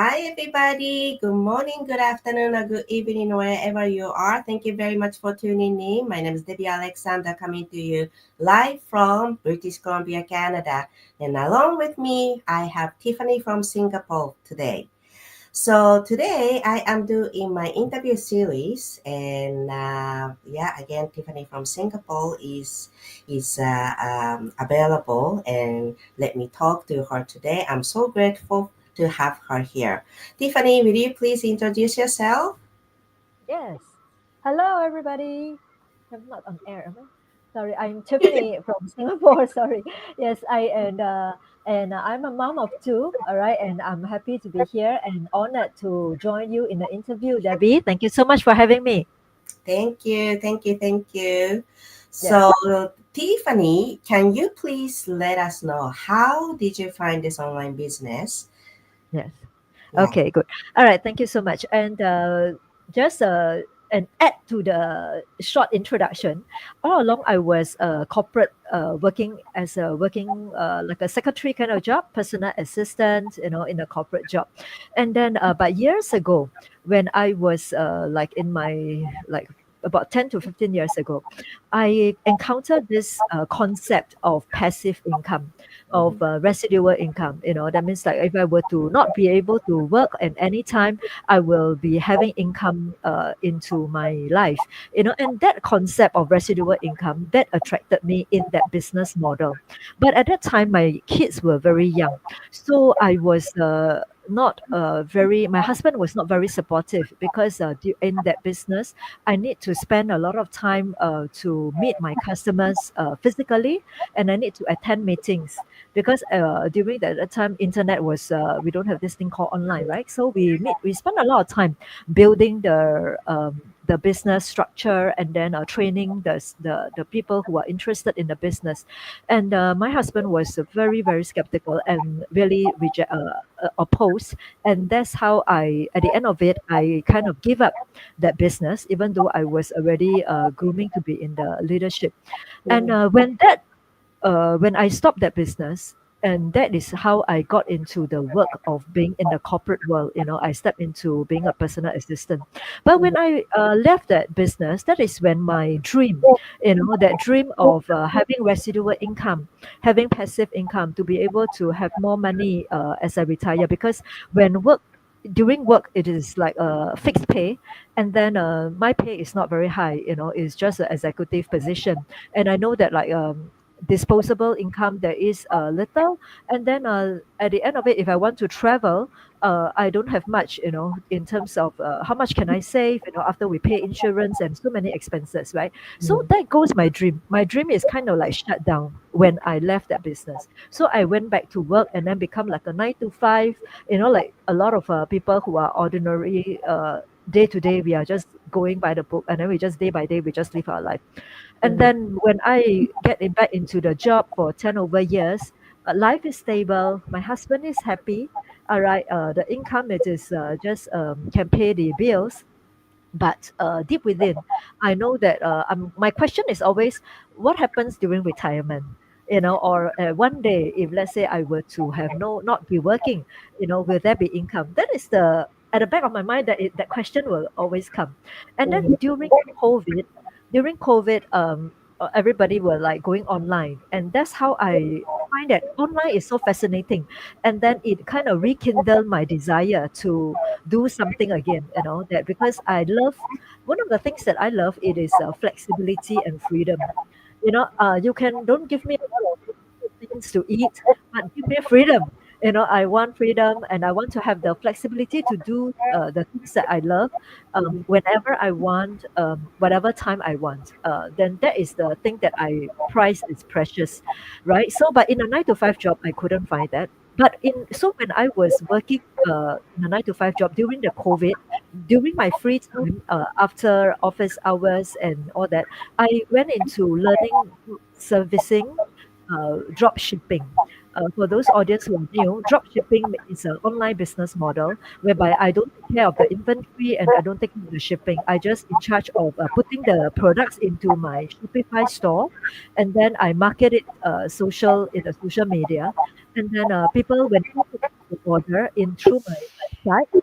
Hi, everybody. Good morning, good afternoon, or good evening, wherever you are. Thank you very much for tuning in. My name is Debbie Alexander, coming to you live from British Columbia, Canada. And along with me, I have Tiffany from Singapore today. So today I am doing my interview series, and again, Tiffany from Singapore is available, and let me talk to her today. I'm so grateful to have her here. Tiffany, will you please introduce yourself? Yes. Hello, everybody. I'm not on air, am I? Sorry, I'm Tiffany from Singapore. Sorry. Yes, I'm a mom of two. All right, and I'm happy to be here and honored to join you in the interview, Debbie. Thank you so much for having me. Thank you, thank you, thank you. Yeah. So, Tiffany, can you please let us know how did you find this online business? Yes. Yeah. Okay, good. All right, thank you so much. And just an add to the short introduction. All along, I was corporate, working as a working like a secretary kind of job, personal assistant, in a corporate job. And then, but years ago, when I was like in my like about 10 to 15 years ago, I encountered this concept of passive income, of residual income. That means like if I were to not be able to work at any time, I will be having income into my life. And that concept of residual income that attracted me in that business model. But at that time, my kids were very young, so I was not very my husband was not very supportive because in that business I need to spend a lot of time to meet my customers physically, and I need to attend meetings because during that time internet was we don't have this thing called online, right? So we spend a lot of time building the business structure, and then training the people who are interested in the business. And my husband was very skeptical and really opposed. And that's how I at the end of it I kind of give up that business, even though I was already grooming to be in the leadership. And Mhm. when I stopped that business, and that is how I got into the work of being in the corporate world. I stepped into being a personal assistant. But when I left that business, that is when my dream, that dream of having residual income, having passive income to be able to have more money as I retire. Because when work during work it is like a fixed pay, and then my pay is not very high. It's just an executive position, and I know that like disposable income there is little. And then at the end of it, if I want to travel, I don't have much, in terms of how much can I save, after we pay insurance and so many expenses, right? So Mhm. that goes my dream is kind of like shut down when I left that business. So I went back to work and then become like a 9 to 5, like a lot of people who are ordinary, day to day we are just going by the book, and then we just day by day we just live our life. And Mhm. then when I back into the job for 10 over years, life is stable. My husband is happy. All right. The income, it is just can pay the bills. But deep within, I know that my question is always, what happens during retirement? Or one day, if let's say I were to have not be working, will there be income? That is the at the back of my mind, that question will always come. And then Mhm. COVID, during COVID, everybody were like going online, and that's how I find that online is so fascinating. And then it kind of rekindled my desire to do something again, that because I love one of the things that I love, it is flexibility and freedom. You can don't give me a lot of things to eat, but give me freedom. I want freedom, and I want to have the flexibility to do the things that I love, whenever I want, whatever time I want. Then that is the thing that I price is precious, right? So, but in a 9 to 5 job, I couldn't find that. But when I was working in a 9 to 5 job during the COVID, during my free time, after office hours and all that, I went into learning servicing, drop shipping. For those audience who are new, drop shipping is an online business model whereby I don't take care of the inventory and I don't take care of the shipping. I just in charge of putting the products into my Shopify store, and then I market it in the social media, and then people when they order in through my website,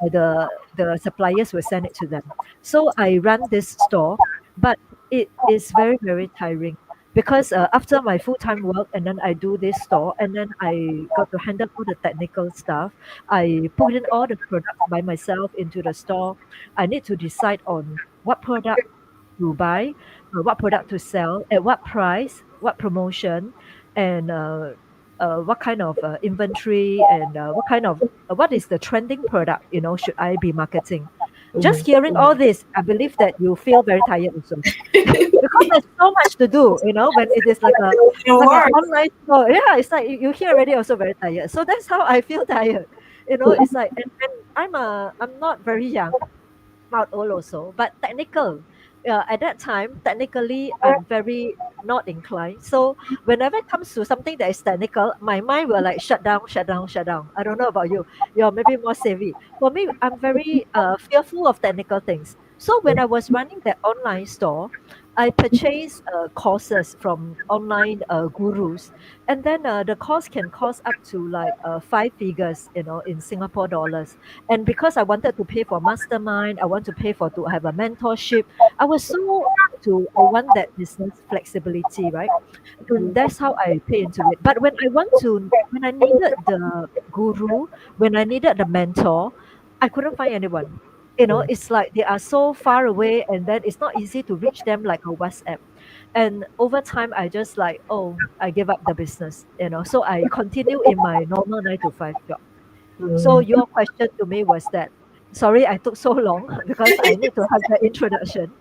and the suppliers will send it to them. So I run this store, but it is very, very tiring because after my full-time work and then I do this store and then I got to handle all the technical stuff. I put in all the products by myself into the store. I need to decide on what product to buy, what product to sell, at what price, what promotion, and what kind of inventory and what is the trending product, should I be marketing. Just hearing all this, I believe that you feel very tired also. Because there's so much to do, when it is Your like an work. online store. Yeah, it's like you hear already also very tired. So that's how I feel tired. It's like, and I'm not very young, not old also, but technical. At that time, technically, I'm very not inclined. So whenever it comes to something that is technical, my mind will like shut down, shut down, shut down. I don't know about you. You're maybe more savvy. For me, I'm very fearful of technical things. So when I was running that online store, I purchased courses from online gurus, and then the course can cost up to like five figures, in Singapore dollars. And because I wanted to pay for mastermind, I want to pay for to have a mentorship. I was so I want that business flexibility, right? And that's how I pay into it. But when I needed the guru, when I needed the mentor, I couldn't find anyone. It's like they are so far away and then it's not easy to reach them like a WhatsApp. And over time, I just like, oh, I give up the business, So I continue in my normal 9 to 5 job. So Mm. your question to me was that, sorry, I took so long because I need to have the introduction.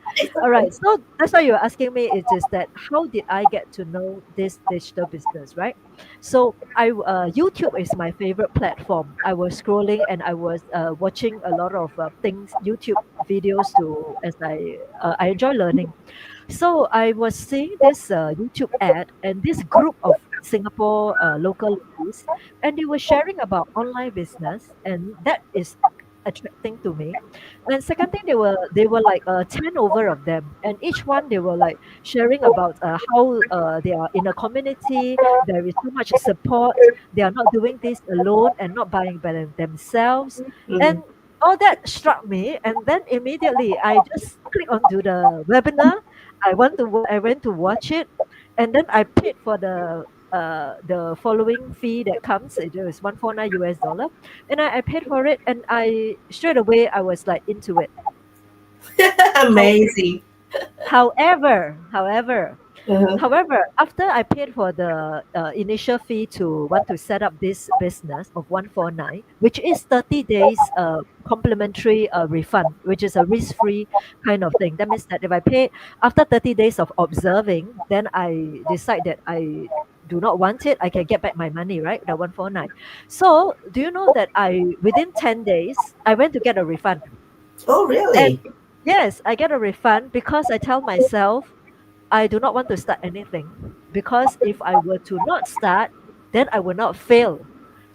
All right. So that's why you're asking me it is that how did I get to know this digital business, right? So YouTube is my favorite platform. I was scrolling and I was watching a lot of things, YouTube videos to as I enjoy learning. So I was seeing this YouTube ad and this group of Singapore local ladies, and they were sharing about online business, and that is attracting to me. And second thing, they were like 10 over of them, and each one they were like sharing about how they are in a community. There is so much support. They are not doing this alone and not buying by themselves, Mm. and all that struck me. And then immediately I just click onto the webinar. I went to watch it, and then I paid for the following fee that comes. It was 149 US dollar, and I paid for it, and I straight away I was like into it. How, Amazing. however, Uh-huh. However, after I paid for the initial fee to want to set up this business of 149, which is 30 days complimentary refund, which is a risk-free kind of thing. That means that if I pay after 30 days of observing, then I decide that I do not want it, I can get back my money, right? The 149. So do you know that within 10 days, I went to get a refund. Oh, And really? yes, I get a refund because I tell myself I do not want to start anything because if I were to not start, then I will not fail.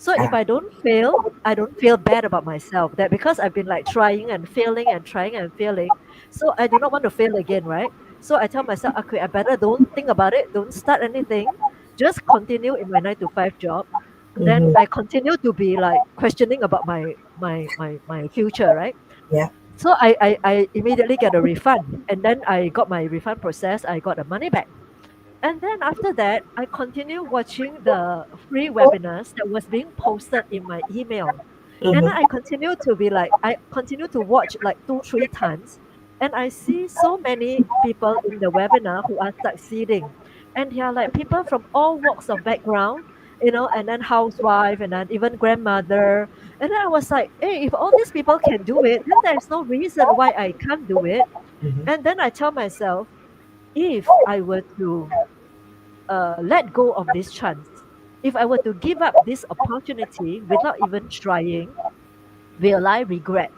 So if Ah. I don't fail, I don't feel bad about myself. That because I've been like trying and failing and trying and failing, so I do not want to fail again, right? So I tell myself, okay, I better don't think about it, don't start anything, just continue in my 9 to 5 job. Then Mm-hmm. I continue to be like questioning about my future, right? Yeah. So I immediately get a refund, and then I got my refund process. I got the money back. And then after that, I continue watching the free webinars that was being posted in my email. And then Mm-hmm. I continue to watch like two, three times. And I see so many people in the webinar who are succeeding. And they are like people from all walks of background, and then housewife and then even grandmother. And then I was like, hey, if all these people can do it, then there's no reason why I can't do it. Mm-hmm. And then I tell myself, if I were to let go of this chance. If I were to give up this opportunity without even trying, will I regret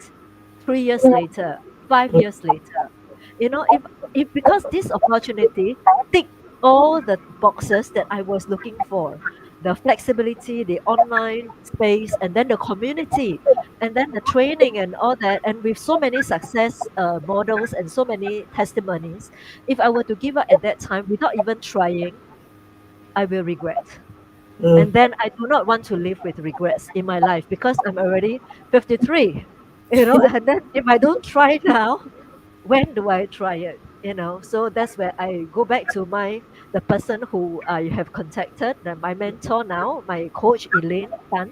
3 years later, 5 years later? If because this opportunity ticked all the boxes that I was looking for, the flexibility, the online space, and then the community, and then the training and all that, and with so many success models and so many testimonies, if I were to give up at that time without even trying, I will regret. Mm. And then I do not want to live with regrets in my life because I'm already 53, and then if I don't try now, when do I try it? So that's where I go back to the person who I have contacted, my mentor now, my coach Elaine Tan,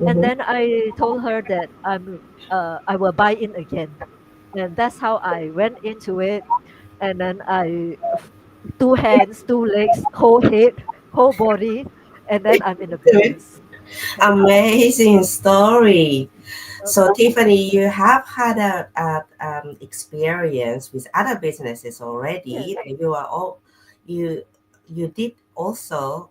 and Mhm. then I told her that I will buy in again, and that's how I went into it, and then two hands, two legs, whole head, whole body, and then I'm in the business. Amazing story. So, Okay. Tiffany, you have had a experience with other businesses Yes. already. You are all you you did also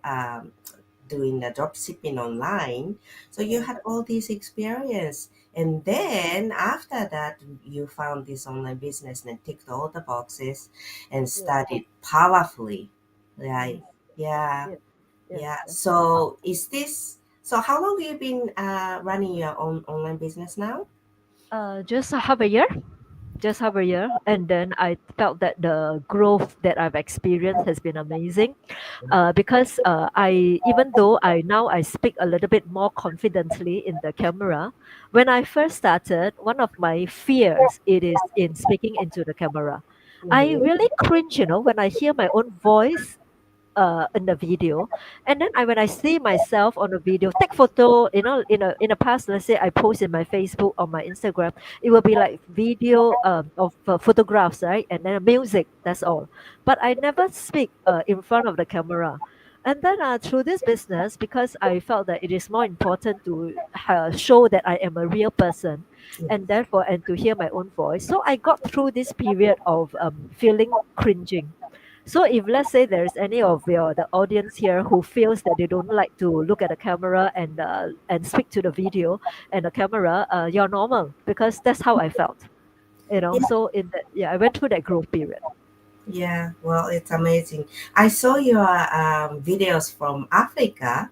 doing the drop shipping online. So you Yeah. had all this experience, and then after that, you found this online business and ticked all the boxes and Yes. started powerfully. Right? Yes. Yeah. Yes. Yes. Yeah. That's right. So is this so how long have you been running your own online business now? Just half a year. Just half a year, and then I felt that the growth that I've experienced has been amazing. Because I even though I speak a little bit more confidently in the camera, when I first started, one of my fears it is in speaking into the camera. I Mm-hmm. really cringe, when I hear my own voice in the video, and then when I see myself on the video, take photo, in the past, let's say I post in my Facebook or my Instagram, it will be like video of photographs, right, and then music, that's all. But I never speak in front of the camera. And then through this business, because I felt that it is more important to show that I am a real person, and therefore and to hear my own voice, so I got through this period of feeling cringing. so if let's say there's any of the audience here who feels that they don't like to look at the camera and speak to the video and the camera, you're normal, because that's how I felt. Yeah, So in that, yeah, I went through that growth period. yeah. Well, it's amazing. I saw your videos from Africa.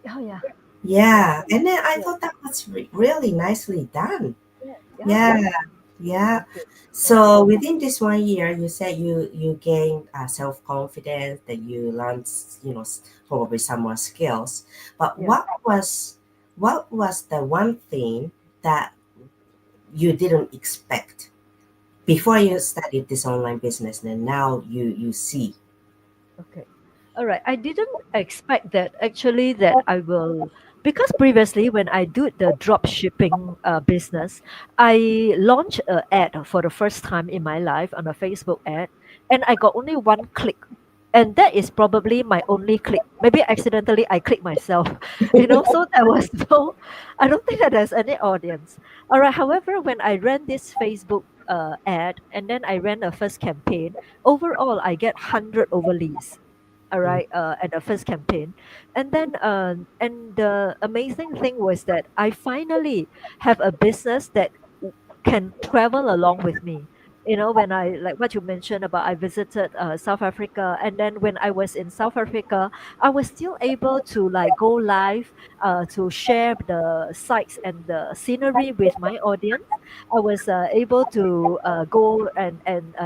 Oh yeah, yeah, Yeah, and then I yeah, thought that was really nicely done. yeah, yeah, Yeah, yeah. yeah. Thank you. Yeah, So within this 1 year, you said you gained self confidence, that you learned, probably some more skills. But yeah. what was the one thing that you didn't expect before you started this online business, and now you see? Okay. All right. I didn't expect that actually that I will, because previously when I do the drop shipping business, I launched an ad for the first time in my life on a Facebook ad, and I got only one click. And that is probably my only click. Maybe accidentally I click myself, so there was no, I don't think that there's any audience. All right. However, when I ran this Facebook ad and then I ran a first campaign, overall I get 100 over leads, all Mm, right, at the first campaign. And then and the amazing thing was that I finally have a business that can travel along with me. When I, like what you mentioned about, I visited South Africa, and then when I was in South Africa, I was still able to like go live, to share the sights and the scenery with my audience. I was able to go and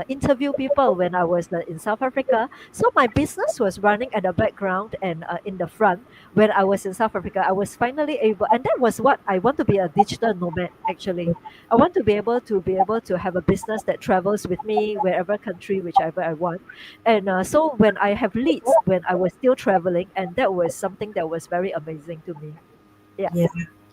interview people when I was in South Africa. So my business was running at the background and in the front. When I was in South Africa, I was finally able, and that was what I want to be, a digital nomad actually. I want to be able to have a business that travels with me wherever country, whichever I want. And so when I have leads, when I was still traveling, and that was something that was very amazing to me. Yeah, yeah,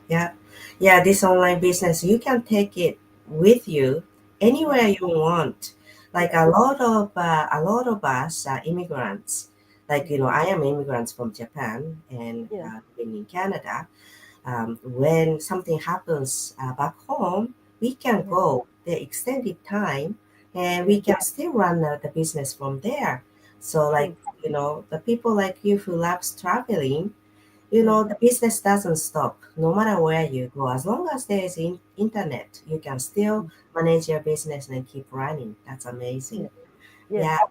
yeah, yeah. This online business, you can take it with you yeah, anywhere you want. Like yeah, a lot of us are immigrants. Like, mm, I am immigrants from Japan and yeah, been in Canada. When something happens back home, we can yeah, go the extended time, and we yes, can still run the business from there. So, like, yes, the people like you who loves traveling, yeah, the business doesn't stop no matter where you go. As long as there is internet, you can still mm, manage your business and keep running. That's yeah, amazing. Yeah, yes.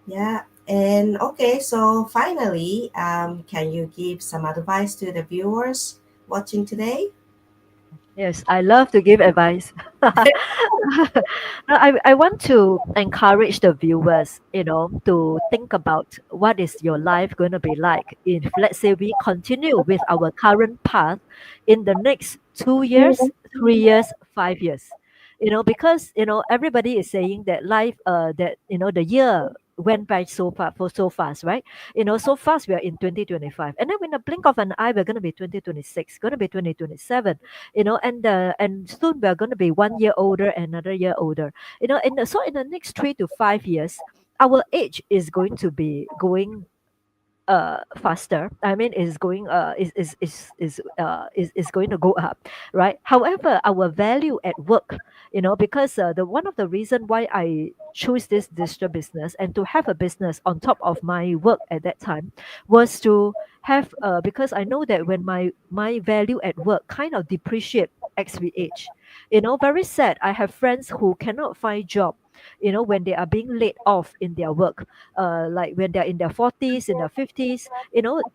yeah. And okay, so finally, can you give some advice to the viewers watching today? Yes, I love to give advice. No, I want to encourage the viewers, to think about what is your life going to be like if, let's say, we continue with our current path in the next 2 years, 3 years, 5 years. Because everybody is saying that life, that the year went by so fast, right? So fast we are in 2025, and then in a blink of an eye, we're going to be 2026, going to be 2027, and soon we're going to be 1 year older, another year older, so in the next 3 to 5 years, our age is going to be going faster. I mean, is going to go up, right? However, our value at work, because the one of the reason why I choose this digital business and to have a business on top of my work at that time was to have, because I know that when my value at work kind of depreciate as we age. Very sad. I have friends who cannot find job, when they are being laid off in their work, like when they're in their 40s, in their 50s.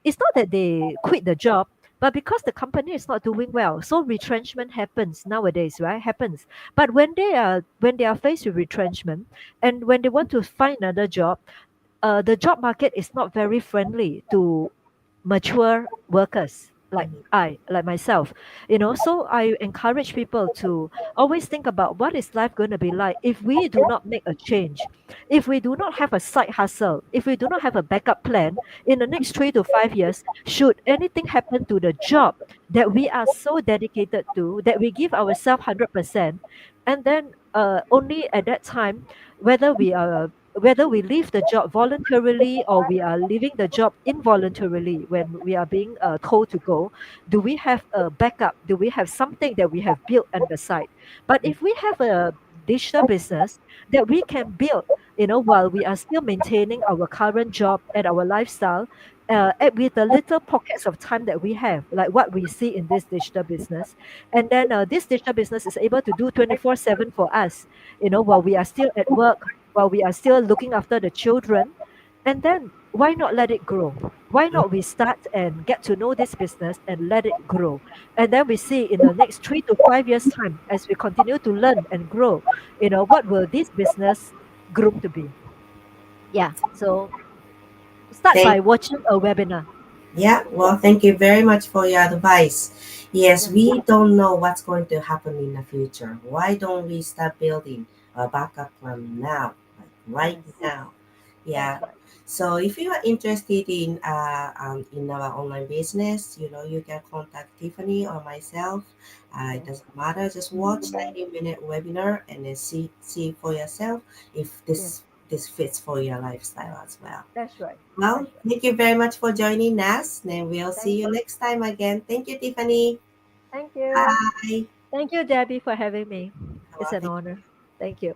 It's not that they quit the job, but because the company is not doing well, so retrenchment happens nowadays, right? Happens. But when they are faced with retrenchment, and when they want to find another job, the job market is not very friendly to mature workers like myself. So I encourage people to always think about what is life going to be like if we do not make a change, if we do not have a side hustle, if we do not have a backup plan in the next 3 to 5 years, should anything happen to the job that we are so dedicated to, that we give ourselves 100%, and then only at that time, whether we leave the job voluntarily or we are leaving the job involuntarily, when we are being told to go, do we have a backup? Do we have something that we have built on the side? But if we have a digital business that we can build, while we are still maintaining our current job and our lifestyle, with the little pockets of time that we have, like what we see in this digital business, and then this digital business is able to do 24/7 for us, while we are still at work, while we are still looking after the children. And then why not let it grow? Why not we start and get to know this business and let it grow? And then we see in the next 3 to 5 years' time, as we continue to learn and grow, what will this business groom to be? Yeah. So start Thank by watching a webinar. Yeah, well, thank you very much for your advice. Yes, Yeah. we don't know what's going to happen in the future. Why don't we start building a backup plan now, like right Yes. now? Yeah. That's right. So if you are interested in our online business, you can contact Tiffany or myself. It Yes. doesn't matter. Just watch 90-minute webinar and then see for yourself if Yes. this fits for your lifestyle as well. That's right. Well, That's right. thank you very much for joining us. Then we'll see Thank you you. next time again. Thank you, Tiffany. Thank you. Bye. Thank you, Debbie, for having me. It's Well, an thank honor. Thank you.